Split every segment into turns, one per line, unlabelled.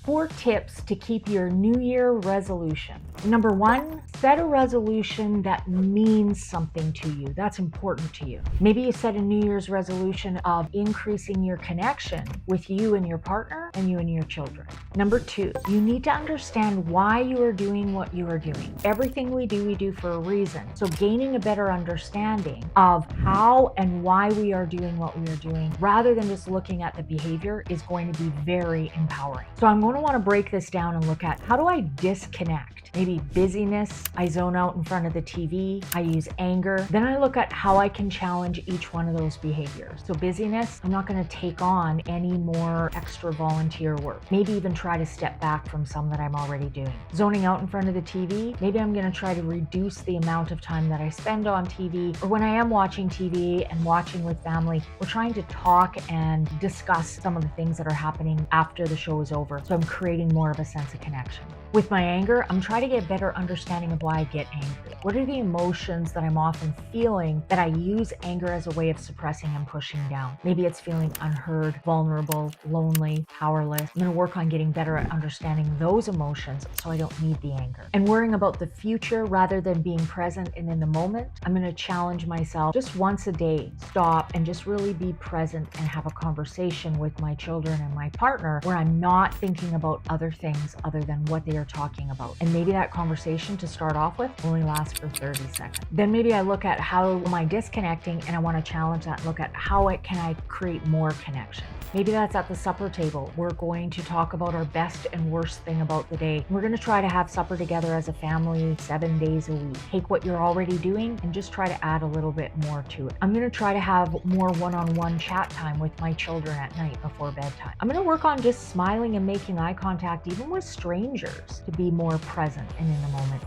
4 tips to keep your New Year resolution. Number 1, set a resolution that means something to you, that's important to you. Maybe you set a New Year's resolution of increasing your connection with you and your partner and you and your children. Number 2, you need to understand why you are doing what you are doing. Everything we do for a reason. So gaining a better understanding of how and why we are doing what we are doing, rather than just looking at the behavior, is going to be very empowering. So I'm going to want to break this down and look at, how do I disconnect? Maybe busyness, I zone out in front of the TV, I use anger. Then I look at how I can challenge each one of those behaviors. So busyness, I'm not going to take on any more extra volunteer work. Maybe even try to step back from some that I'm already doing. Zoning out in front of the TV, maybe I'm going to try to reduce the amount of time that I spend on TV, or when I am watching TV and watching with family, we're trying to talk and discuss some of the things that are happening after the show is over. So I'm creating more of a sense of connection. With my anger, I'm trying to get a better understanding of why I get angry. What are the emotions that I'm often feeling that I use anger as a way of suppressing and pushing down? Maybe it's feeling unheard, vulnerable, lonely, powerless. I'm going to work on getting better at understanding those emotions so I don't need the anger. And worrying about the future rather than being present and in the moment, I'm going to challenge myself just once a day, stop and just really be present and have a conversation with my children and my partner where I'm not thinking about other things other than what they are talking about. And maybe that conversation, to start off with, only lasts for 30 seconds. Then maybe I look at how am I disconnecting, and I want to challenge that and look at how can I create more connection. Maybe that's at the supper table. We're going to talk about our best and worst thing about the day. We're going to try to have supper together as a family 7 days a week. Take what you're already doing and just try to add a little bit more to it. I'm going to try to have more one-on-one chat time with my children at night before bedtime. I'm going to work on just smiling and making eye contact even with strangers to be more present and in the moment.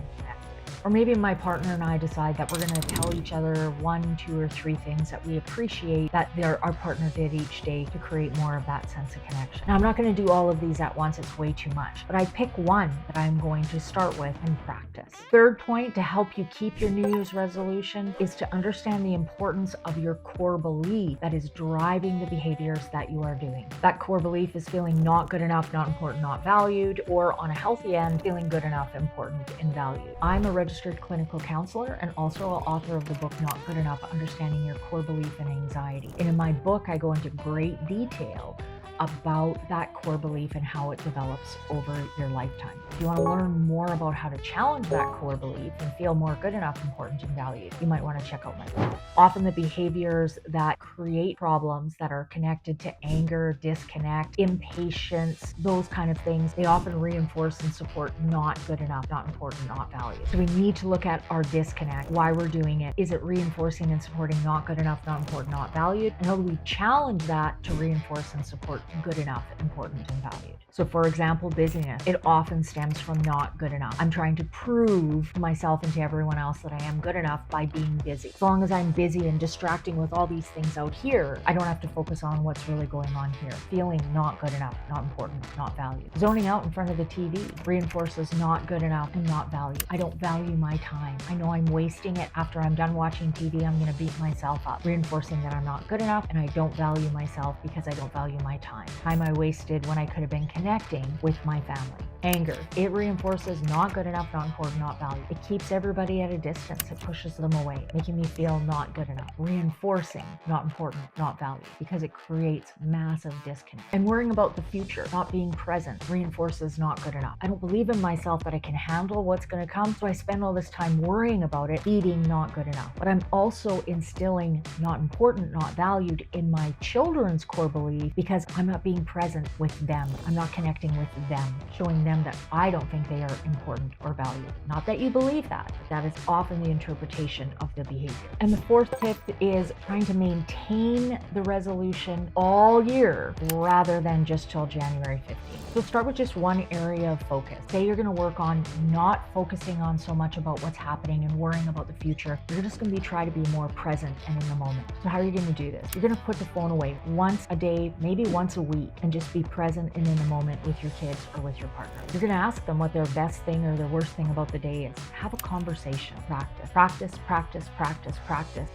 Or maybe my partner and I decide that we're going to tell each other 1, 2, or 3 things that we appreciate that our partner did each day to create more of that sense of connection. Now, I'm not going to do all of these at once. It's way too much. But I pick one that I'm going to start with and practice. Third point to help you keep your New Year's resolution is to understand the importance of your core belief that is driving the behaviors that you are doing. That core belief is feeling not good enough, not important, not valued, or on a healthy end, feeling good enough, important, and valued. I'm a registered clinical counselor and also an author of the book Not Good Enough: Understanding Your Core Belief and Anxiety. And in my book, I go into great detail about that core belief and how it develops over your lifetime. If you want to learn more about how to challenge that core belief and feel more good enough, important, and valued, you might want to check out my book. Often the behaviors that create problems that are connected to anger, disconnect, impatience, those kind of things, they often reinforce and support not good enough, not important, not valued. So we need to look at our disconnect, why we're doing it. Is it reinforcing and supporting not good enough, not important, not valued? And how do we challenge that to reinforce and support good enough, important, and valued? So for example, busyness. It often stems from not good enough. I'm trying to prove to myself and to everyone else that I am good enough by being busy. As long as I'm busy and distracting with all these things out here, I don't have to focus on what's really going on here. Feeling not good enough, not important, not valued. Zoning out in front of the TV reinforces not good enough and not valued. I don't value my time. I know I'm wasting it. After I'm done watching TV, I'm going to beat myself up, reinforcing that I'm not good enough and I don't value myself because I don't value my time. Time I wasted when I could have been connecting with my family. Anger. It reinforces not good enough, not important, not valued. It keeps everybody at a distance. It pushes them away, making me feel not good enough. Reinforcing not important, not valued, because it creates massive disconnect. And worrying about the future, not being present, reinforces not good enough. I don't believe in myself that I can handle what's going to come, so I spend all this time worrying about it, feeding not good enough. But I'm also instilling not important, not valued in my children's core belief because I'm not being present with them. I'm not connecting with them, showing them that I don't think they are important or valued. Not that you believe that, but that is often the interpretation of the behavior. And the fourth tip is trying to maintain the resolution all year rather than just till January 15th. So start with just one area of focus. Say you're going to work on not focusing on so much about what's happening and worrying about the future. You're just going to try to be more present and in the moment. So how are you going to do this? You're going to put the phone away once a day, maybe once a week, and just be present and in the moment with your kids or with your partner. You're going to ask them what their best thing or their worst thing about the day is. Have a conversation. Practice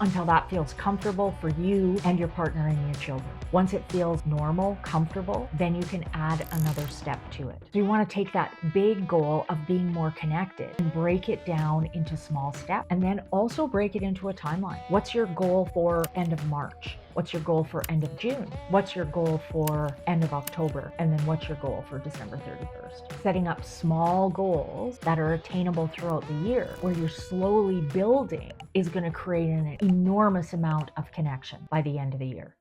until that feels comfortable for you and your partner and your children. Once it feels normal, comfortable, then you can add another step to it. So you want to take that big goal of being more connected and break it down into small steps, and then also break it into a timeline. What's your goal for end of March? What's your goal for end of June? What's your goal for end of October? And then what's your goal for December 31st? Setting up small goals that are attainable throughout the year, where you're slowly building, is going to create an enormous amount of connection by the end of the year.